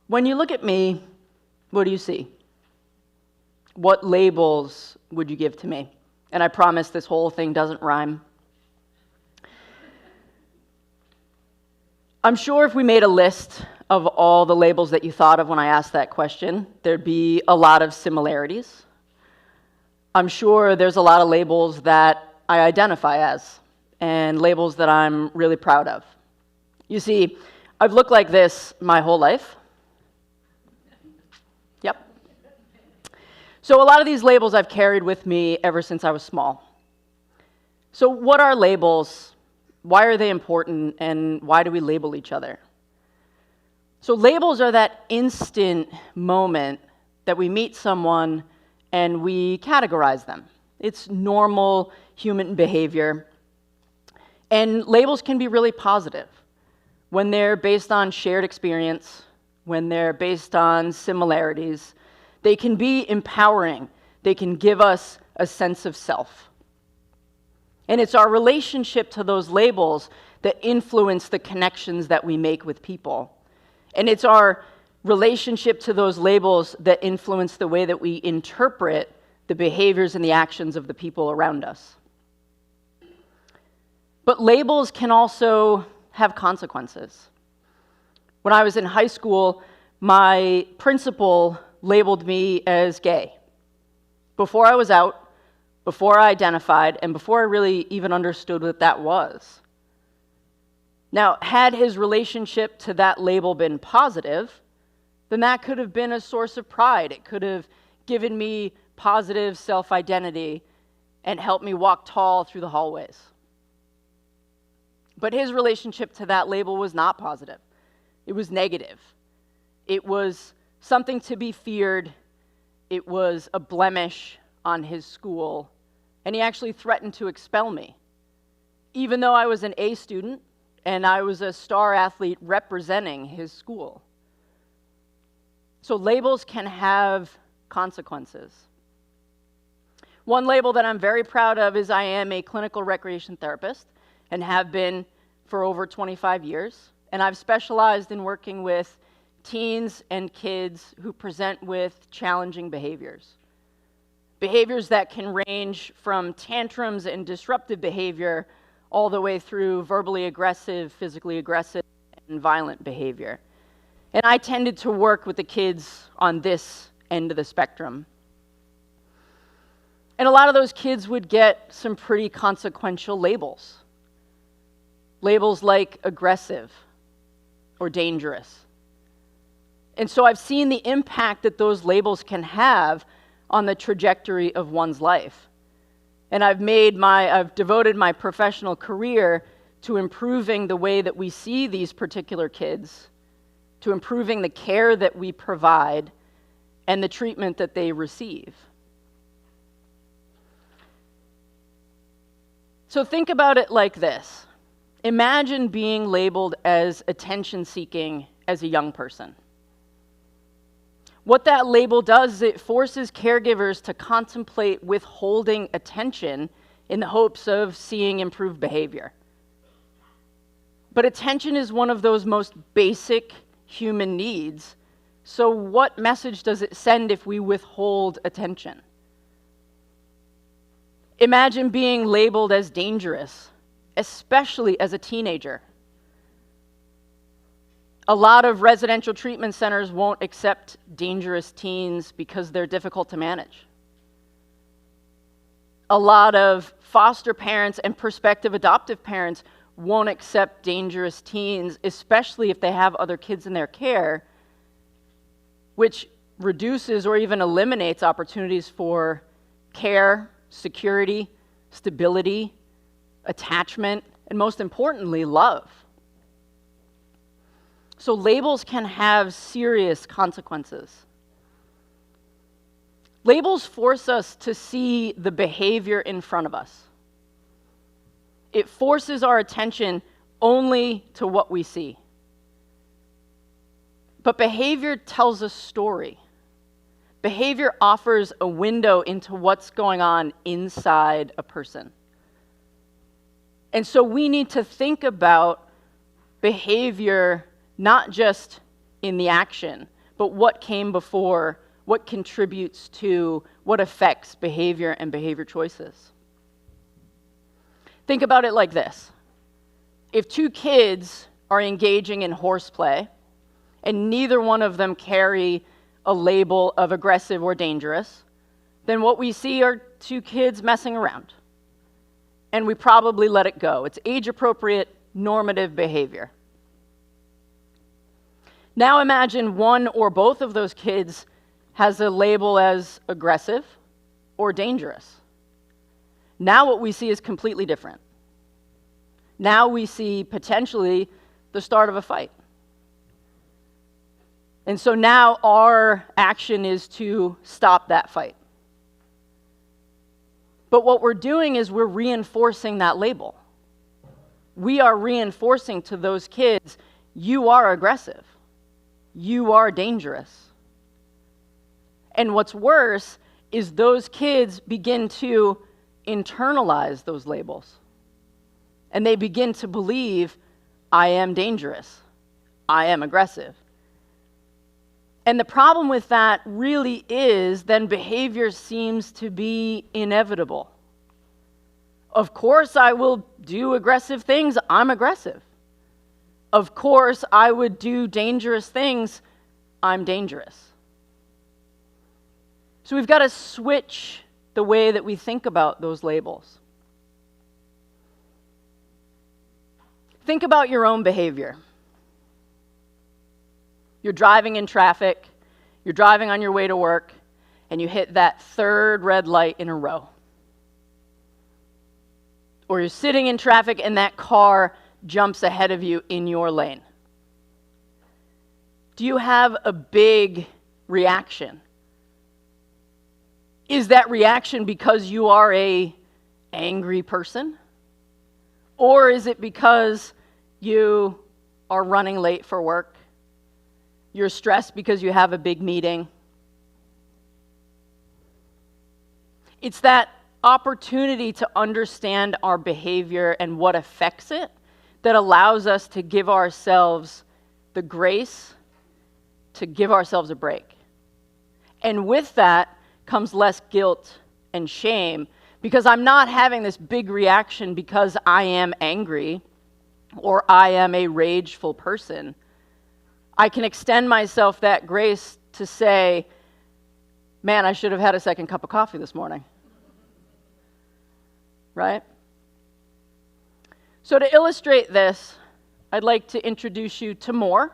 When you look at me, what do you see? What labels would you give to me? And I promise this whole thing doesn't rhyme. I'm sure if we made a list of all the labels that you thought of when I asked that question, there'd be a lot of similarities. I'm sure there's a lot of labels that I identify as, and labels that I'm really proud of. You see, I've looked like this my whole life. Yep. So a lot of these labels I've carried with me ever since I was small. So what are labels? Why are they important, and why do we label each other? So labels are that instant moment that we meet someone and we categorize them. It's normal human behavior. And labels can be really positive when they're based on shared experience, when they're based on similarities. They can be empowering. They can give us a sense of self. And it's our relationship to those labels that influence the connections that we make with people. And it's our relationship to those labels that influence the way that we interpret the behaviors and the actions of the people around us. But labels can also have consequences. When I was in high school, my principal labeled me as gay. Before I was out, before I identified, and before I really even understood what that was. Now, had his relationship to that label been positive, then that could have been a source of pride. It could have given me positive self-identity and helped me walk tall through the hallways. But his relationship to that label was not positive. It was negative. It was something to be feared. It was a blemish on his school. And he actually threatened to expel me. Even though I was an A student and I was a star athlete representing his school. So labels can have consequences. One label that I'm very proud of is I am a clinical recreation therapist and have been for over 25 years. And I've specialized in working with teens and kids who present with challenging behaviors. Behaviors that can range from tantrums and disruptive behavior all the way through verbally aggressive, physically aggressive, and violent behavior. And I tended to work with the kids on this end of the spectrum. And a lot of those kids would get some pretty consequential labels. Labels like aggressive or dangerous. And so I've seen the impact that those labels can have on the trajectory of one's life. And I've devoted my professional career to improving the way that we see these particular kids, to improving the care that we provide and the treatment that they receive. So think about it like this. Imagine being labeled as attention-seeking as a young person. What that label does is it forces caregivers to contemplate withholding attention in the hopes of seeing improved behavior. But attention is one of those most basic human needs. So what message does it send if we withhold attention? Imagine being labeled as dangerous, especially as a teenager. A lot of residential treatment centers won't accept dangerous teens because they're difficult to manage. A lot of foster parents and prospective adoptive parents won't accept dangerous teens, especially if they have other kids in their care, which reduces or even eliminates opportunities for care, security, stability, attachment, and most importantly, love. So labels can have serious consequences. Labels force us to see the behavior in front of us. It forces our attention only to what we see. But behavior tells a story. Behavior offers a window into what's going on inside a person. And so we need to think about behavior not just in the action, but what came before, what contributes to, what affects behavior and behavior choices. Think about it like this. If two kids are engaging in horseplay, and neither one of them carry a label of aggressive or dangerous, then what we see are two kids messing around. And we probably let it go. It's age-appropriate, normative behavior. Now imagine one or both of those kids has a label as aggressive or dangerous. Now what we see is completely different. Now we see potentially the start of a fight. And so now our action is to stop that fight. But what we're doing is we're reinforcing that label. We are reinforcing to those kids, you are aggressive. You are dangerous. And what's worse is those kids begin to internalize those labels. And they begin to believe, I am dangerous. I am aggressive. And the problem with that really is then behavior seems to be inevitable. Of course I will do aggressive things. I'm aggressive. Of course I would do dangerous things. I'm dangerous. So we've got to switch the way that we think about those labels. Think about your own behavior. You're driving in traffic, you're driving on your way to work, and you hit that third red light in a row. Or you're sitting in traffic and that car jumps ahead of you in your lane. Do you have a big reaction? Is that reaction because you are an angry person? Or is it because you are running late for work? You're stressed because you have a big meeting? It's that opportunity to understand our behavior and what affects it that allows us to give ourselves the grace to give ourselves a break. And with that comes less guilt and shame, because I'm not having this big reaction because I am angry or I am a rageful person. I can extend myself that grace to say, man, I should have had a second cup of coffee this morning. Right? So to illustrate this, I'd like to introduce you to Moore.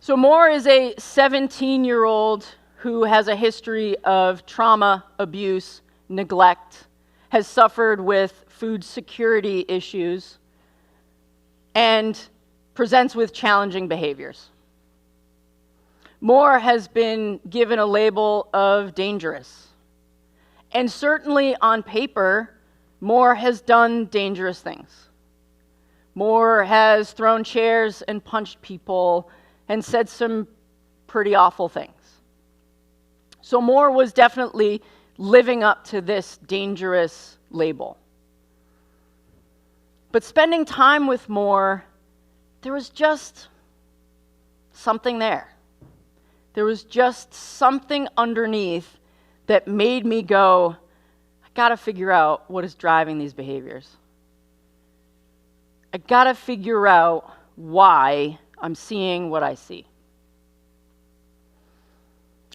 So Moore is a 17-year-old who has a history of trauma, abuse, neglect, has suffered with food security issues, and presents with challenging behaviors. Moore has been given a label of dangerous. And certainly on paper, Moore has done dangerous things. Moore has thrown chairs and punched people and said some pretty awful things. So Moore was definitely living up to this dangerous label. But spending time with Moore, there was just something there. There was just something underneath that made me go, I gotta figure out what is driving these behaviors. I gotta figure out why I'm seeing what I see.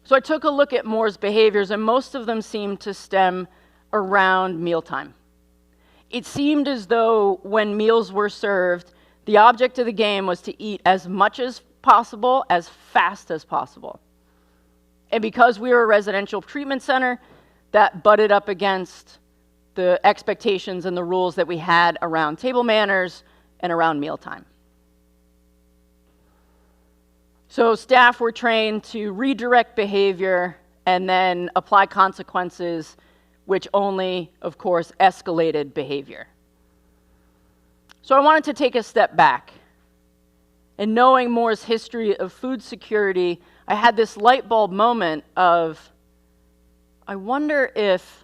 So I took a look at Moore's behaviors, and most of them seemed to stem around mealtime. It seemed as though when meals were served, the object of the game was to eat as much as possible, as fast as possible. And because we were a residential treatment center, that butted up against the expectations and the rules that we had around table manners and around mealtime. So staff were trained to redirect behavior and then apply consequences, which only, of course, escalated behavior. So I wanted to take a step back. And knowing Moore's history of food security, I had this light bulb moment of, I wonder if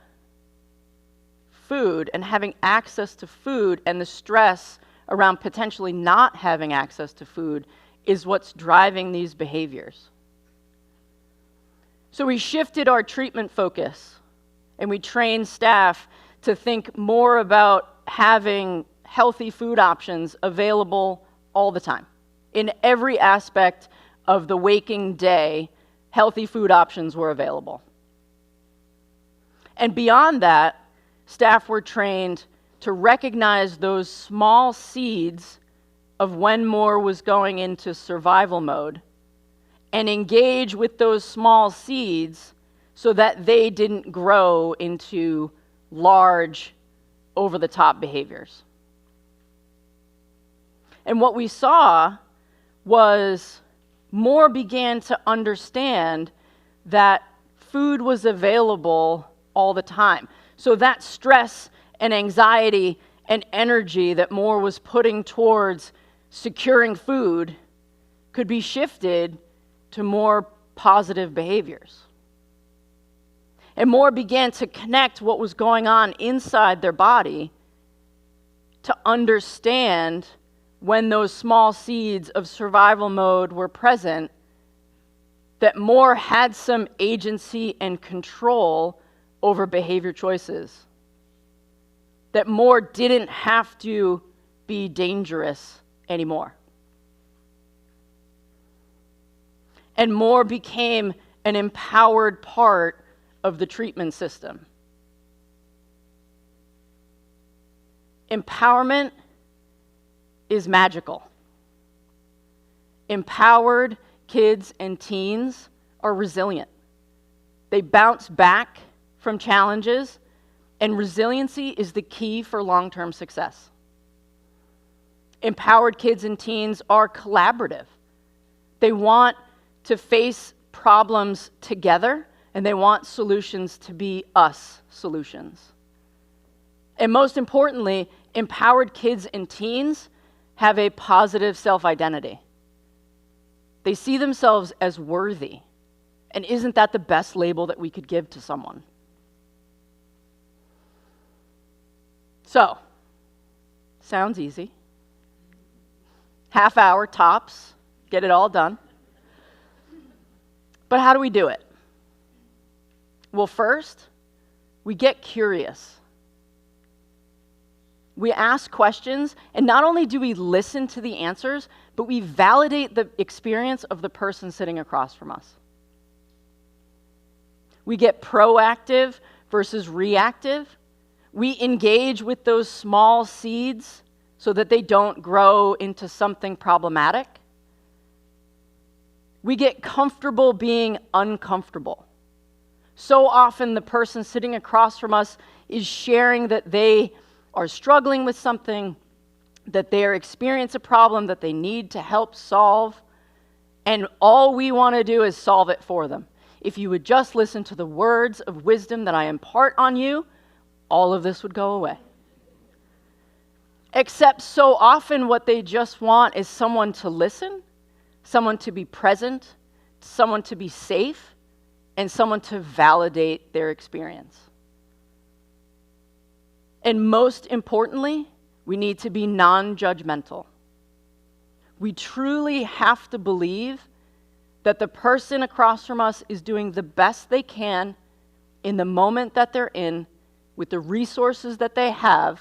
food and having access to food and the stress around potentially not having access to food is what's driving these behaviors. So we shifted our treatment focus, and we trained staff to think more about having healthy food options available all the time. In every aspect of the waking day, healthy food options were available. And beyond that, staff were trained to recognize those small seeds of when more was going into survival mode and engage with those small seeds so that they didn't grow into large, over-the-top behaviors. And what we saw was more began to understand that food was available all the time. So that stress and anxiety and energy that more was putting towards securing food could be shifted to more positive behaviors. And more began to connect what was going on inside their body to understand when those small seeds of survival mode were present, that more had some agency and control over behavior choices. That more didn't have to be dangerous anymore. And more became an empowered part of the treatment system. Empowerment is magical. Empowered kids and teens are resilient. They bounce back from challenges, and resiliency is the key for long-term success. Empowered kids and teens are collaborative. They want to face problems together, and they want solutions to be us solutions. And most importantly, empowered kids and teens have a positive self-identity. They see themselves as worthy. And isn't that the best label that we could give to someone? So, sounds easy. Half hour tops, get it all done. But how do we do it? Well, first, we get curious. We ask questions, and not only do we listen to the answers, but we validate the experience of the person sitting across from us. We get proactive versus reactive. We engage with those small seeds so that they don't grow into something problematic. We get comfortable being uncomfortable. So often the person sitting across from us is sharing that they are struggling with something, that they experience a problem that they need to help solve, and all we want to do is solve it for them. If you would just listen to the words of wisdom that I impart on you, all of this would go away. Except so often what they just want is someone to listen, someone to be present, someone to be safe, and someone to validate their experience. And most importantly, we need to be non-judgmental. We truly have to believe that the person across from us is doing the best they can in the moment that they're in, with the resources that they have,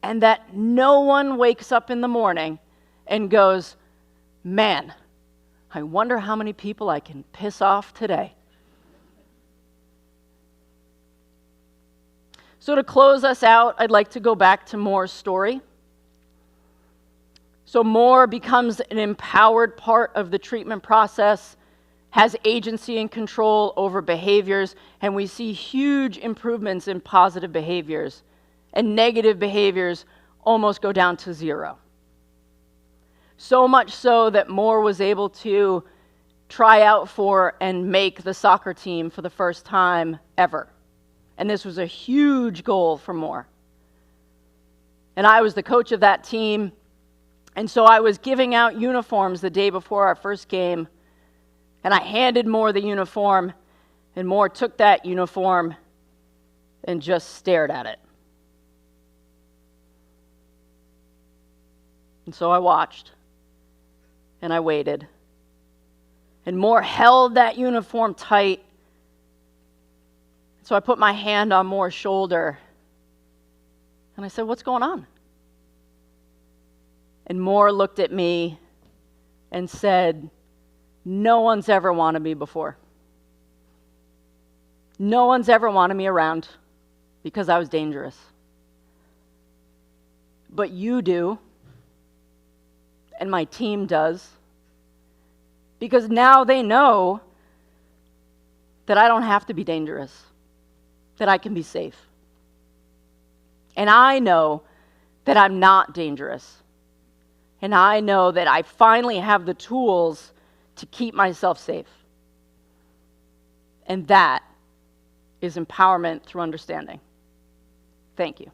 and that no one wakes up in the morning and goes, man, I wonder how many people I can piss off today. So to close us out, I'd like to go back to Moore's story. So Moore becomes an empowered part of the treatment process, has agency and control over behaviors, and we see huge improvements in positive behaviors, and negative behaviors almost go down to zero. So much so that Moore was able to try out for and make the soccer team for the first time ever. And this was a huge goal for Moore. And I was the coach of that team, and so I was giving out uniforms the day before our first game, and I handed Moore the uniform, and Moore took that uniform and just stared at it. And so I watched, and I waited, and Moore held that uniform tight. So I put my hand on Moore's shoulder, and I said, "What's going on?" And Moore looked at me and said, "No one's ever wanted me before. No one's ever wanted me around because I was dangerous. But you do, and my team does, because now they know that I don't have to be dangerous, that I can be safe. And I know that I'm not dangerous. And I know that I finally have the tools to keep myself safe. And that is empowerment through understanding." Thank you.